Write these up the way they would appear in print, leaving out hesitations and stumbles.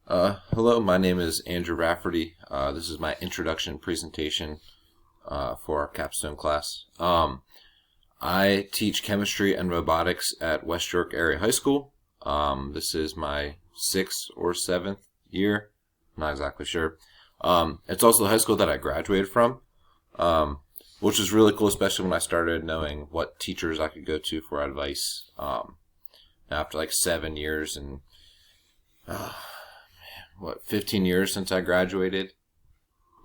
Hello, my name is Andrew Rafferty. This is my introduction presentation for our capstone class. I teach chemistry and robotics at West York Area High School. This is my 6th or 7th year. I'm not exactly sure. It's also the high school that I graduated from, which is really cool, especially when I started knowing what teachers I could go to for advice. After like 7 years and 15 years since I graduated.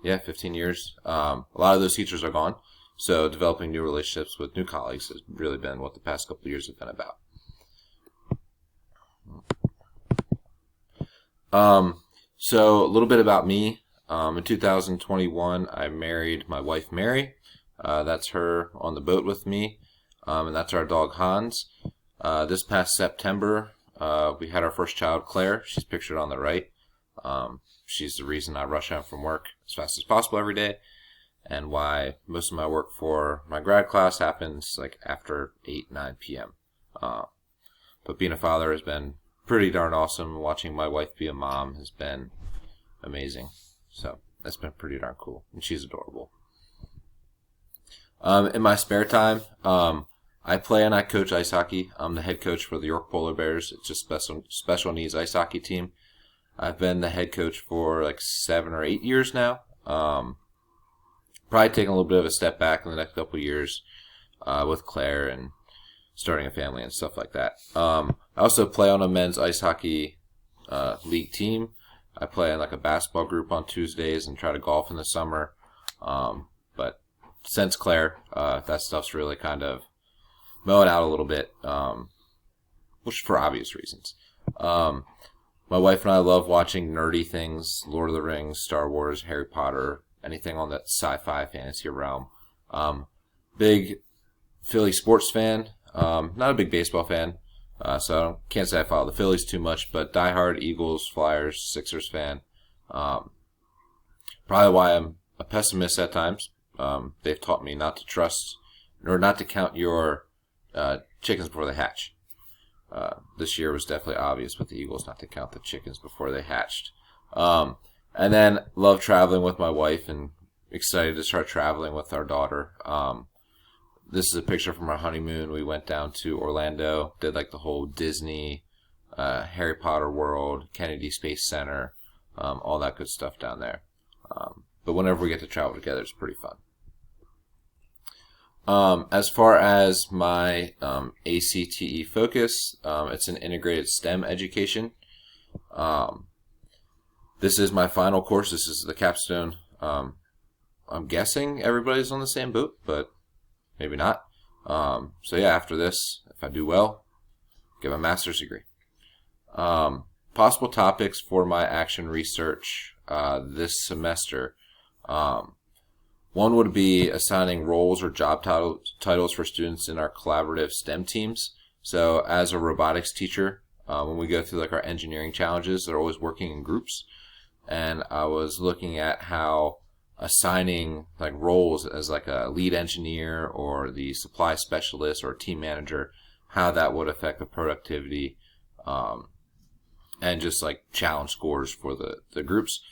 Yeah, 15 years. A lot of those teachers are gone. So developing new relationships with new colleagues has really been what the past couple of years have been about. So a little bit about me. In 2021, I married my wife, Mary. That's her on the boat with me. And that's our dog, Hans. This past September, we had our first child, Claire. She's pictured on the right. She's the reason I rush home from work as fast as possible every day, and why most of my work for my grad class happens like after 8-9 p.m. But being a father has been pretty darn awesome. Watching my wife be a mom has been amazing. So that's been pretty darn cool, and she's adorable. In my spare time, I play and I coach ice hockey. I'm the head coach for the York Polar Bears. It's a special needs ice hockey team. I've been the head coach for like 7 or 8 years now. Probably taking a little bit of a step back in the next couple of years with Claire and starting a family and stuff like that. I also play on a men's ice hockey league team. I play in like a basketball group on Tuesdays and try to golf in the summer. But since Claire, that stuff's really kind of mowing out a little bit, which for obvious reasons. My wife and I love watching nerdy things, Lord of the Rings, Star Wars, Harry Potter, anything on that sci-fi fantasy realm. Big Philly sports fan, not a big baseball fan, so I can't say I follow the Phillies too much, but diehard Eagles, Flyers, Sixers fan. Probably why I'm a pessimist at times. They've taught me not to trust or not to count your chickens before they hatch. This year was definitely obvious with the Eagles not to count the chickens before they hatched. And then love traveling with my wife and excited to start traveling with our daughter. This is a picture from our honeymoon. We went down to Orlando, did like the whole Disney, Harry Potter World, Kennedy Space Center, all that good stuff down there. But whenever we get to travel together, it's pretty fun. As far as my ACTE focus, it's an integrated STEM education. This is my final course. This is the capstone. I'm guessing everybody's on the same boat, but maybe not. So yeah, after this, if I do well, get my master's degree. Possible topics for my action research this semester. One would be assigning roles or job titles for students in our collaborative STEM teams. So as a robotics teacher, when we go through like our engineering challenges, they're always working in groups. And I was looking at how assigning like roles as like a lead engineer or the supply specialist or team manager, how that would affect the productivity and just like challenge scores for the groups.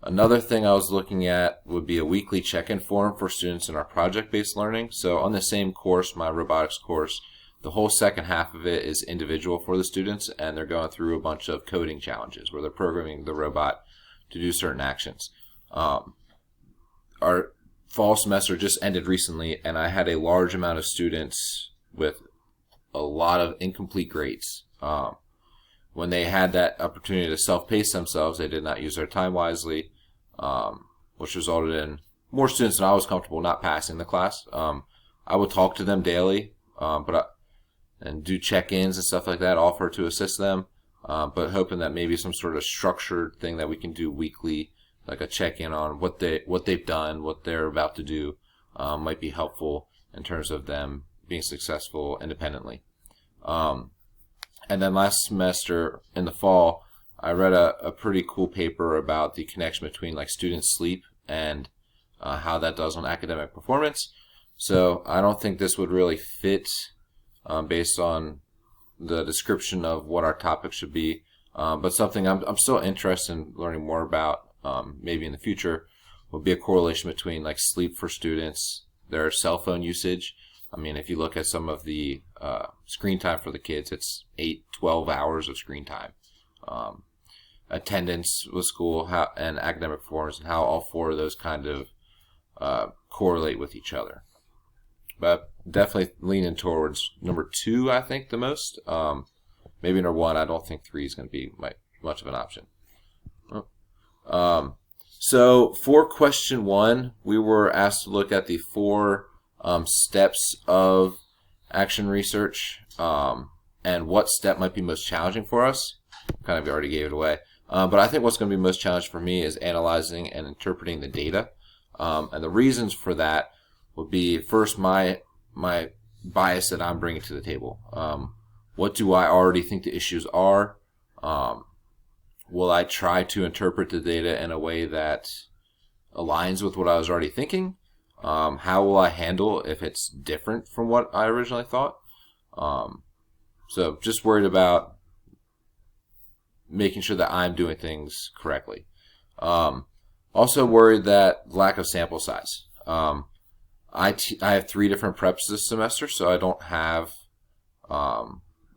Another thing I was looking at would be a weekly check-in form for students in our project-based learning. So on the same course, my robotics course, the whole second half of it is individual for the students, and they're going through a bunch of coding challenges where they're programming the robot to do certain actions. Our fall semester just ended recently, and I had a large amount of students with a lot of incomplete grades. When they had that opportunity to self-pace themselves, they did not use their time wisely, which resulted in more students than I was comfortable not passing the class. I would talk to them daily, and do check-ins and stuff like that, offer to assist them, but hoping that maybe some sort of structured thing that we can do weekly, like a check-in on what they've done, what they're about to do, might be helpful in terms of them being successful independently. And then last semester in the fall, I read a pretty cool paper about the connection between like student sleep and how that does on academic performance. So I don't think this would really fit based on the description of what our topic should be. But something I'm still interested in learning more about, maybe in the future, would be a correlation between like sleep for students, their cell phone usage. I mean, if you look at some of the screen time for the kids, it's 8, 12 hours of screen time. Attendance with school, and academic performance, and how all four of those kind of correlate with each other. But definitely leaning towards number 2, I think, the most. Maybe number 1. I don't think 3 is going to be much of an option. So for question 1, we were asked to look at the 4 steps of action research, and what step might be most challenging for us. Kind of already gave it away. But I think what's going to be most challenging for me is analyzing and interpreting the data. And the reasons for that would be, first, my bias that I'm bringing to the table. What do I already think the issues are? Will I try to interpret the data in a way that aligns with what I was already thinking? How will I handle if it's different from what I originally thought? So just worried about making sure that I'm doing things correctly. Also worried that lack of sample size. I have 3 different preps this semester, so I don't have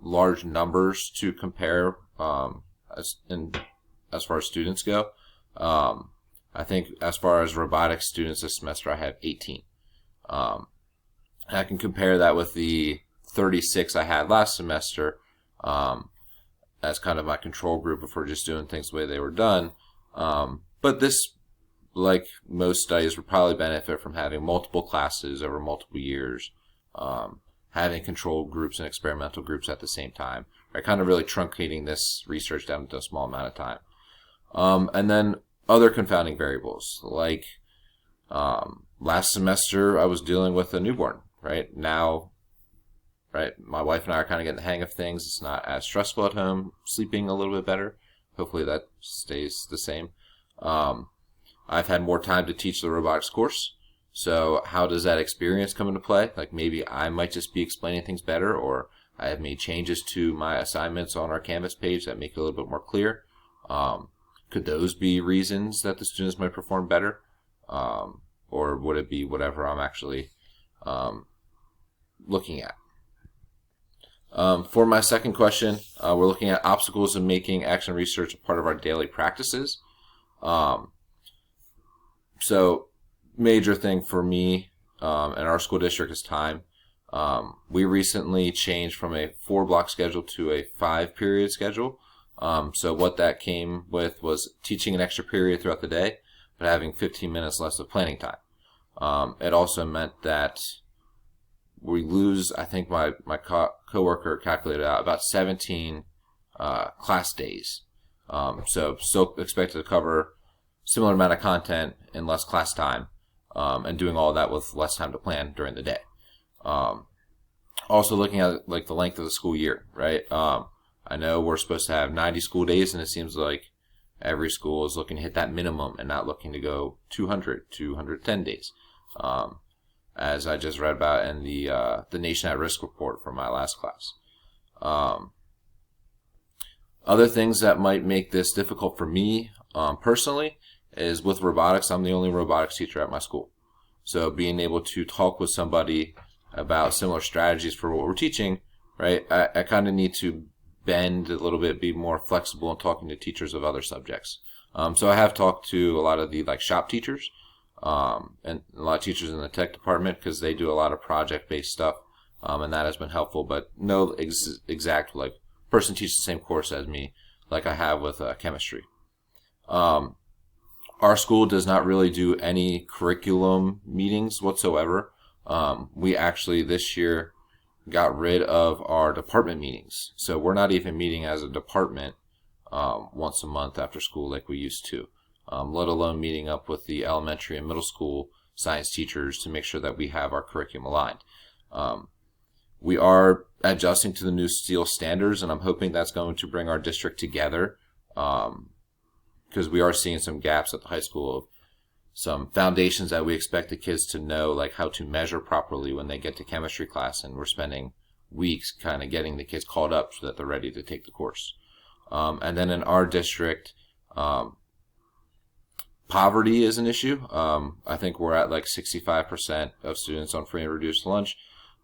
large numbers to compare as far as students go. I think as far as robotics students this semester, I have 18. I can compare that with the 36 I had last semester as kind of my control group if we're just doing things the way they were done. But this, like most studies, would probably benefit from having multiple classes over multiple years, having control groups and experimental groups at the same time, right? Kind of really truncating this research down to a small amount of time. And then other confounding variables, like last semester I was dealing with a newborn, right? Now, right, my wife and I are kind of getting the hang of things. It's not as stressful at home, sleeping a little bit better. Hopefully that stays the same. I've had more time to teach the robotics course. So how does that experience come into play? Like maybe I might just be explaining things better, or I have made changes to my assignments on our Canvas page that make it a little bit more clear. Could those be reasons that the students might perform better? Or would it be whatever I'm actually looking at? For my second question, we're looking at obstacles in making action research a part of our daily practices. So major thing for me and our school district is time. We recently changed from a 4-block schedule to a 5-period schedule. So what that came with was teaching an extra period throughout the day, but having 15 minutes less of planning time. It also meant that we lose, I think my coworker calculated out, about 17 class days. So still expected to cover similar amount of content in less class time, and doing all that with less time to plan during the day. Also looking at like the length of the school year, right? I know we're supposed to have 90 school days, and it seems like every school is looking to hit that minimum and not looking to go 200, 210 days. As I just read about in the Nation at Risk report from my last class. Other things that might make this difficult for me personally is with robotics. I'm the only robotics teacher at my school. So being able to talk with somebody about similar strategies for what we're teaching, right, I kind of need to bend a little bit, be more flexible in talking to teachers of other subjects. So I have talked to a lot of the shop teachers, and a lot of teachers in the tech department, because they do a lot of project-based stuff, and that has been helpful. But no exact person teaches the same course as me, like I have with chemistry. Our school does not really do any curriculum meetings whatsoever. We actually this year got rid of our department meetings, so we're not even meeting as a department once a month after school like we used to. Let alone meeting up with the elementary and middle school science teachers to make sure that we have our curriculum aligned. We are adjusting to the new STEEL standards, and I'm hoping that's going to bring our district together, because we are seeing some gaps at the high school of some foundations that we expect the kids to know, like how to measure properly when they get to chemistry class, and we're spending weeks kind of getting the kids caught up so that they're ready to take the course. And then in our district, poverty is an issue. I think we're at like 65% of students on free and reduced lunch.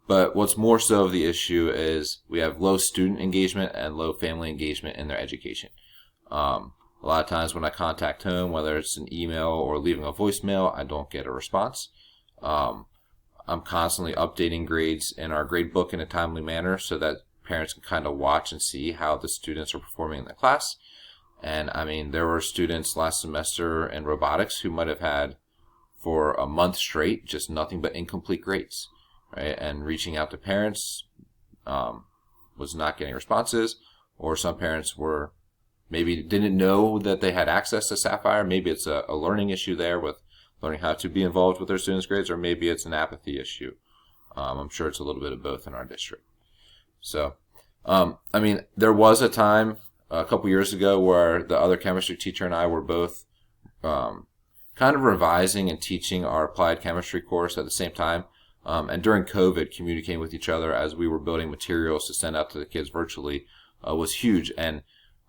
But what's more so of the issue is we have low student engagement and low family engagement in their education. A lot of times when I contact home, whether it's an email or leaving a voicemail, I don't get a response. I'm constantly updating grades in our grade book in a timely manner so that parents can kind of watch and see how the students are performing in the class. And I mean, there were students last semester in robotics who might have had for a month straight just nothing but incomplete grades, right? And reaching out to parents was not getting responses, or some parents were maybe didn't know that they had access to Sapphire. Maybe it's a learning issue there with learning how to be involved with their students' grades, or maybe it's an apathy issue. I'm sure it's a little bit of both in our district. So, I mean, there was a time a couple years ago where the other chemistry teacher and I were both kind of revising and teaching our applied chemistry course at the same time. And during COVID, communicating with each other as we were building materials to send out to the kids virtually was huge. And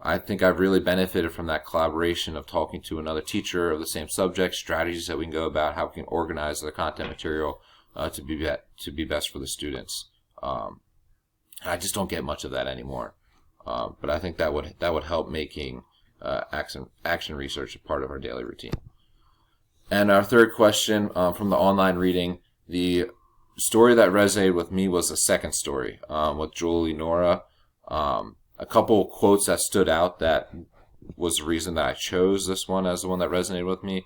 I think I've really benefited from that collaboration of talking to another teacher of the same subject, strategies that we can go about, how we can organize the content material to be best for the students. I just don't get much of that anymore. But I think that would help making action research a part of our daily routine. And our third question from the online reading, the story that resonated with me was the second story with Julie Nora. A couple quotes that stood out that was the reason that I chose this one as the one that resonated with me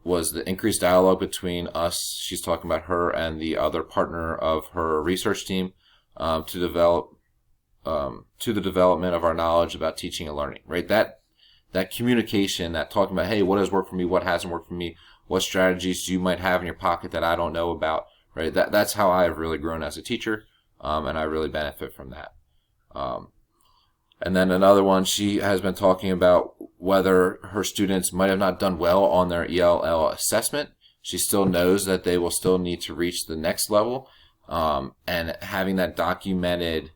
was the increased dialogue between us. She's talking about her and the other partner of her research team to the development of our knowledge about teaching and learning, right? That communication, that talking about, hey, what has worked for me, what hasn't worked for me, what strategies you might have in your pocket that I don't know about, right? That's how I have really grown as a teacher, and I really benefit from that. And then another one, she has been talking about whether her students might have not done well on their ELL assessment. She still knows that they will still need to reach the next level, and having that documented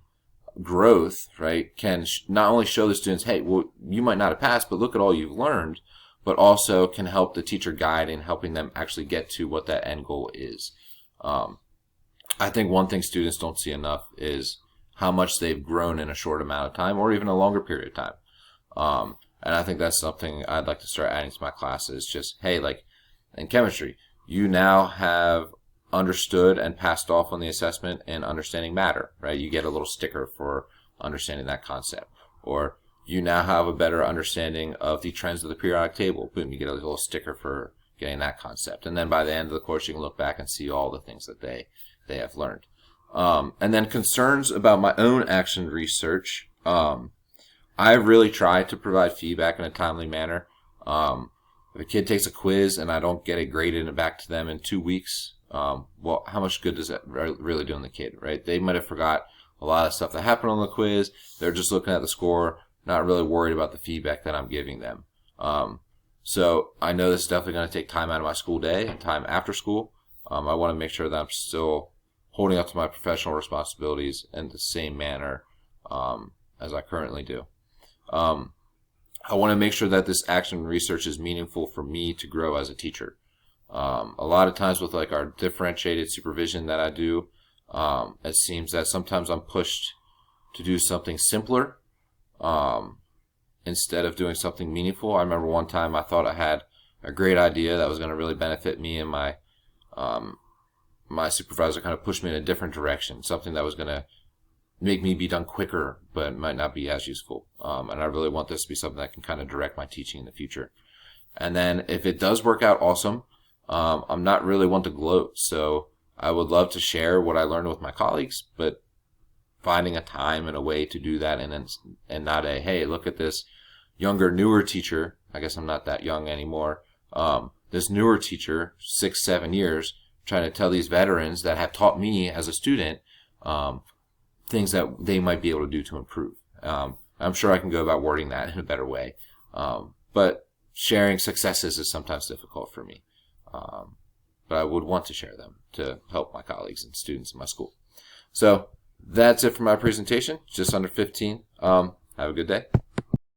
growth, right, can not only show the students, hey, well, you might not have passed, but look at all you've learned, but also can help the teacher guide in helping them actually get to what that end goal is. I think one thing students don't see enough is how much they've grown in a short amount of time or even a longer period of time. And I think that's something I'd like to start adding to my classes. Just, hey, like in chemistry, you now have understood and passed off on the assessment in understanding matter, right? You get a little sticker for understanding that concept. Or you now have a better understanding of the trends of the periodic table. Boom, you get a little sticker for getting that concept. And then by the end of the course, you can look back and see all the things that they have learned. And then concerns about my own action research. I really try to provide feedback in a timely manner. If a kid takes a quiz and I don't get it graded and back to them in 2 weeks, well, how much good does that really do on the kid, right? They might have forgot a lot of stuff that happened on the quiz. They're just looking at the score, not really worried about the feedback that I'm giving them. So I know this is definitely going to take time out of my school day and time after school. I want to make sure that I'm still holding up to my professional responsibilities in the same manner as I currently do. I want to make sure that this action research is meaningful for me to grow as a teacher. A lot of times with like our differentiated supervision that I do, it seems that sometimes I'm pushed to do something simpler instead of doing something meaningful. I remember one time I thought I had a great idea that was going to really benefit me, and my supervisor kind of pushed me in a different direction, something that was going to make me be done quicker but might not be as useful. And I really want this to be something that can kind of direct my teaching in the future. And then if it does work out, awesome. I'm not really one to gloat, so I would love to share what I learned with my colleagues, but finding a time and a way to do that and not a, hey, look at this younger, newer teacher. I guess I'm not that young anymore. This newer teacher, 6-7 years, trying to tell these veterans that have taught me as a student things that they might be able to do to improve. I'm sure I can go about wording that in a better way. But sharing successes is sometimes difficult for me. But I would want to share them to help my colleagues and students in my school. So that's it for my presentation, just under 15. Have a good day.